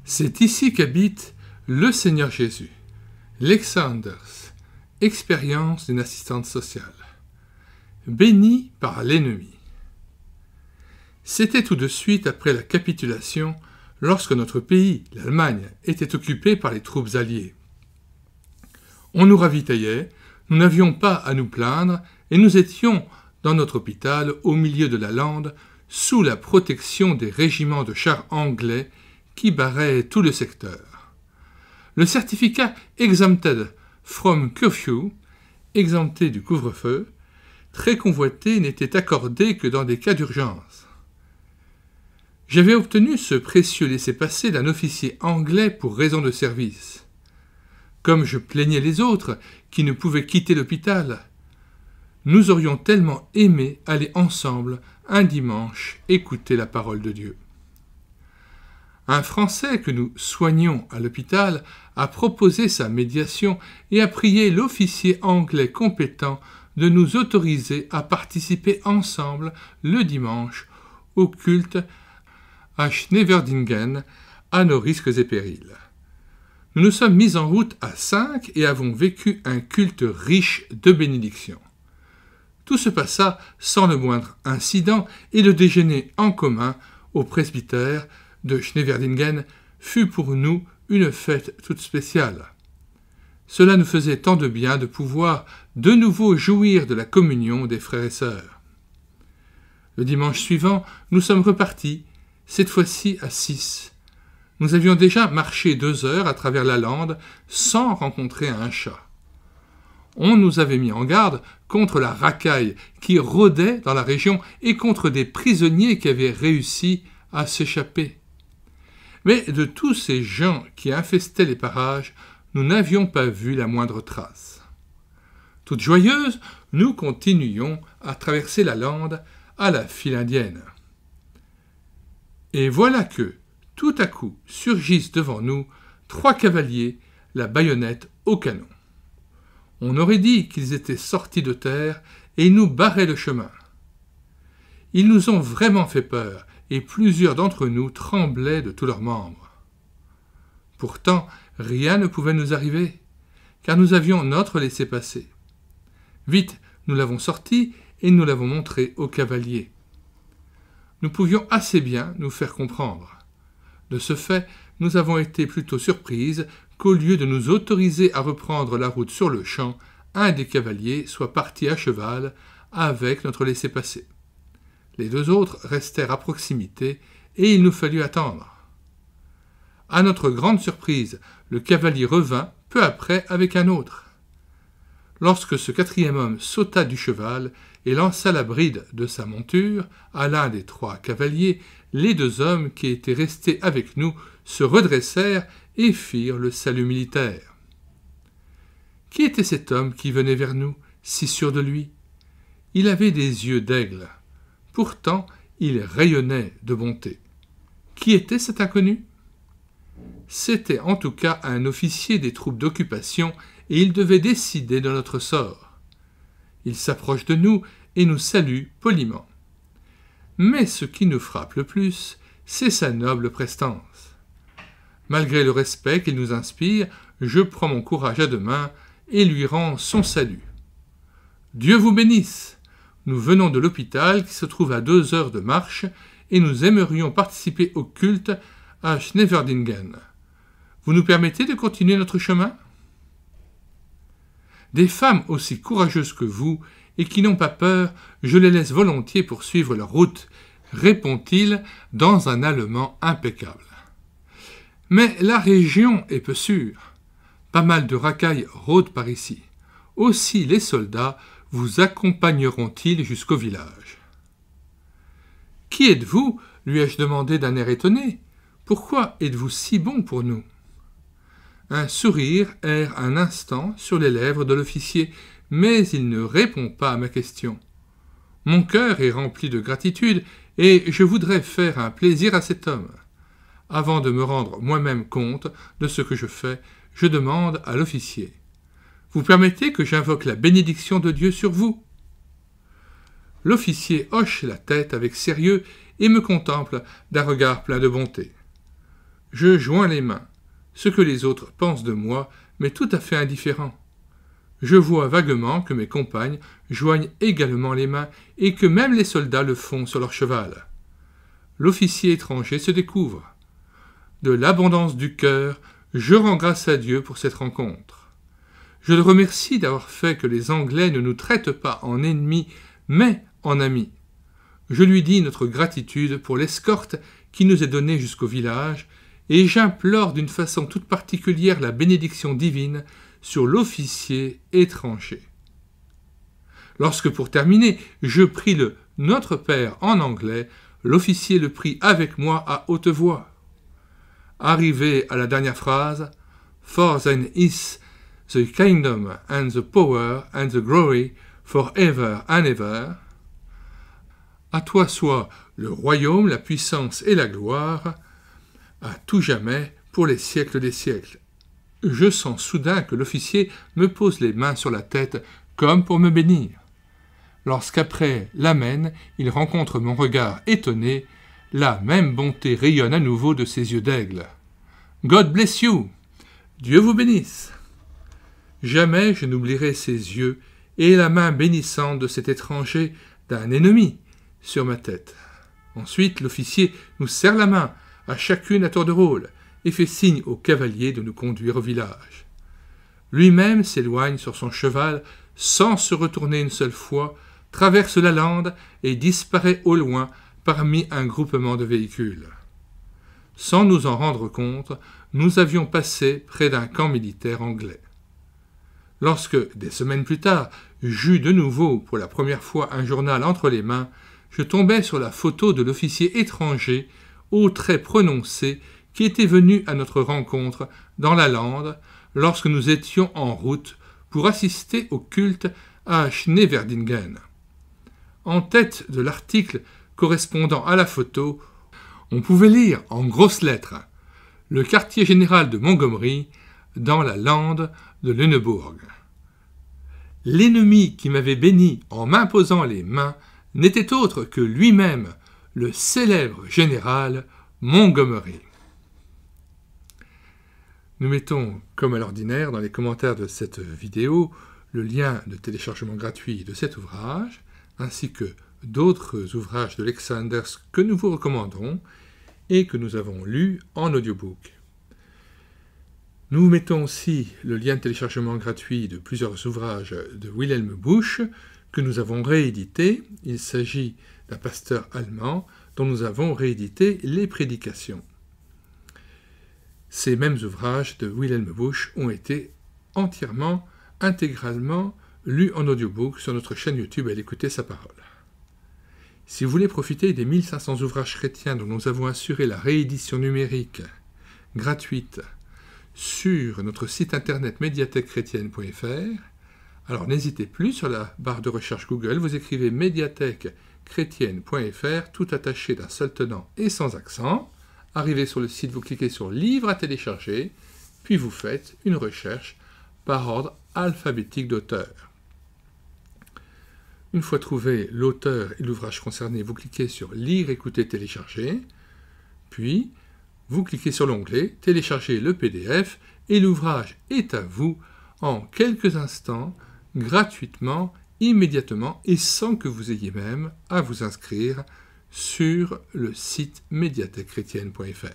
C'est ici qu'habite le Seigneur Jésus. L'Exanders, expérience d'une assistante sociale. Béni par l'ennemi. C'était tout de suite après la capitulation, lorsque notre pays, l'Allemagne, était occupé par les troupes alliées. On nous ravitaillait, nous n'avions pas à nous plaindre, et nous étions, dans notre hôpital, au milieu de la lande, sous la protection des régiments de chars anglais qui barraient tout le secteur. Le certificat exempted from curfew, exempté du couvre-feu, très convoité, n'était accordé que dans des cas d'urgence. J'avais obtenu ce précieux laissez-passer d'un officier anglais pour raison de service. Comme je plaignais les autres qui ne pouvaient quitter l'hôpital, nous aurions tellement aimé aller ensemble un dimanche écouter la parole de Dieu. Un Français que nous soignions à l'hôpital a proposé sa médiation et a prié l'officier anglais compétent de nous autoriser à participer ensemble le dimanche au culte à Schneverdingen, à nos risques et périls. Nous nous sommes mis en route à 5 et avons vécu un culte riche de bénédictions. Tout se passa sans le moindre incident et le déjeuner en commun au presbytère de Schneverdingen fut pour nous une fête toute spéciale. Cela nous faisait tant de bien de pouvoir de nouveau jouir de la communion des frères et sœurs. Le dimanche suivant, nous sommes repartis, cette fois-ci à 6. Nous avions déjà marché 2 heures à travers la lande sans rencontrer un chat. On nous avait mis en garde contre la racaille qui rôdait dans la région et contre des prisonniers qui avaient réussi à s'échapper. Mais de tous ces gens qui infestaient les parages, nous n'avions pas vu la moindre trace. Toutes joyeuses, nous continuions à traverser la lande à la file indienne. Et voilà que, tout à coup, surgissent devant nous 3 cavaliers, la baïonnette au canon. On aurait dit qu'ils étaient sortis de terre et nous barraient le chemin. Ils nous ont vraiment fait peur, et plusieurs d'entre nous tremblaient de tous leurs membres. Pourtant, rien ne pouvait nous arriver, car nous avions notre laissez-passer. Vite, nous l'avons sorti et nous l'avons montré aux cavaliers. Nous pouvions assez bien nous faire comprendre. De ce fait, nous avons été plutôt surprises qu'au lieu de nous autoriser à reprendre la route sur le champ, un des cavaliers soit parti à cheval avec notre laissez-passer. Les 2 autres restèrent à proximité et il nous fallut attendre. À notre grande surprise, le cavalier revint peu après avec un autre. Lorsque ce 4e homme sauta du cheval et lança la bride de sa monture à l'un des 3 cavaliers, les 2 hommes qui étaient restés avec nous se redressèrent et firent le salut militaire. Qui était cet homme qui venait vers nous, si sûr de lui? Il avait des yeux d'aigle. Pourtant, il rayonnait de bonté. Qui était cet inconnu? C'était en tout cas un officier des troupes d'occupation et il devait décider de notre sort. Il s'approche de nous et nous salue poliment. Mais ce qui nous frappe le plus, c'est sa noble prestance. Malgré le respect qu'il nous inspire, je prends mon courage à 2 mains et lui rends son salut. Dieu vous bénisse! Nous venons de l'hôpital qui se trouve à 2 heures de marche et nous aimerions participer au culte à Schneverdingen. Vous nous permettez de continuer notre chemin? Des femmes aussi courageuses que vous et qui n'ont pas peur, je les laisse volontiers poursuivre leur route, répond-il dans un allemand impeccable. Mais la région est peu sûre. Pas mal de racailles rôdent par ici. Aussi les soldats vous accompagneront-ils jusqu'au village? Qui êtes-vous? Lui ai-je demandé d'un air étonné. Pourquoi êtes-vous si bon pour nous? Un sourire erre un instant sur les lèvres de l'officier, mais il ne répond pas à ma question. Mon cœur est rempli de gratitude et je voudrais faire un plaisir à cet homme. Avant de me rendre moi-même compte de ce que je fais, je demande à l'officier. Vous permettez que j'invoque la bénédiction de Dieu sur vous? L'officier hoche la tête avec sérieux et me contemple d'un regard plein de bonté. Je joins les mains. Ce que les autres pensent de moi m'est tout à fait indifférent. Je vois vaguement que mes compagnes joignent également les mains et que même les soldats le font sur leur cheval. L'officier étranger se découvre. De l'abondance du cœur, je rends grâce à Dieu pour cette rencontre. Je le remercie d'avoir fait que les Anglais ne nous traitent pas en ennemis, mais en amis. Je lui dis notre gratitude pour l'escorte qui nous est donnée jusqu'au village, et j'implore d'une façon toute particulière la bénédiction divine sur l'officier étranger. Lorsque, pour terminer, je prie le « Notre Père » en anglais, l'officier le prie avec moi à haute voix. Arrivé à la dernière phrase, « For thine is the kingdom and the power and the glory forever and ever » À toi soit le royaume, la puissance et la gloire, à tout jamais, pour les siècles des siècles. Je sens soudain que l'officier me pose les mains sur la tête comme pour me bénir. Lorsqu'après l'amen, il rencontre mon regard étonné, la même bonté rayonne à nouveau de ses yeux d'aigle. « God bless you !»« Dieu vous bénisse !» Jamais je n'oublierai ses yeux et la main bénissante de cet étranger, d'un ennemi, sur ma tête. Ensuite, l'officier nous serre la main, à chacune à tour de rôle, et fait signe aux cavaliers de nous conduire au village. Lui-même s'éloigne sur son cheval, sans se retourner une seule fois, traverse la lande et disparaît au loin parmi un groupement de véhicules. Sans nous en rendre compte, nous avions passé près d'un camp militaire anglais. Lorsque, des semaines plus tard, j'eus de nouveau pour la première fois un journal entre les mains, je tombai sur la photo de l'officier étranger, aux traits prononcés, qui était venu à notre rencontre dans la lande lorsque nous étions en route pour assister au culte à Schneverdingen. En tête de l'article correspondant à la photo, on pouvait lire en grosses lettres « Le quartier général de Montgomery dans la lande de Lunebourg ». L'ennemi qui m'avait béni en m'imposant les mains n'était autre que lui-même, le célèbre général Montgomery. Nous mettons, comme à l'ordinaire, dans les commentaires de cette vidéo, le lien de téléchargement gratuit de cet ouvrage, ainsi que d'autres ouvrages de Lex Sanders que nous vous recommanderons et que nous avons lus en audiobook. Nous vous mettons aussi le lien de téléchargement gratuit de plusieurs ouvrages de Wilhelm Busch que nous avons réédités. Il s'agit d'un pasteur allemand dont nous avons réédité les prédications. Ces mêmes ouvrages de Wilhelm Busch ont été entièrement, intégralement lus en audiobook sur notre chaîne YouTube à l'écouter sa parole. Si vous voulez profiter des 1500 ouvrages chrétiens dont nous avons assuré la réédition numérique gratuite sur notre site internet médiathèquechrétienne.fr, alors n'hésitez plus, sur la barre de recherche Google, vous écrivez médiathèquechrétienne.fr, tout attaché d'un seul tenant et sans accent. Arrivez sur le site, vous cliquez sur « Livre à télécharger », puis vous faites une recherche par ordre alphabétique d'auteur. Une fois trouvé l'auteur et l'ouvrage concerné, vous cliquez sur « Lire, écouter, télécharger », puis vous cliquez sur l'onglet « Télécharger le PDF » et l'ouvrage est à vous en quelques instants, gratuitement, immédiatement et sans que vous ayez même à vous inscrire sur le site médiathèquechrétienne.fr.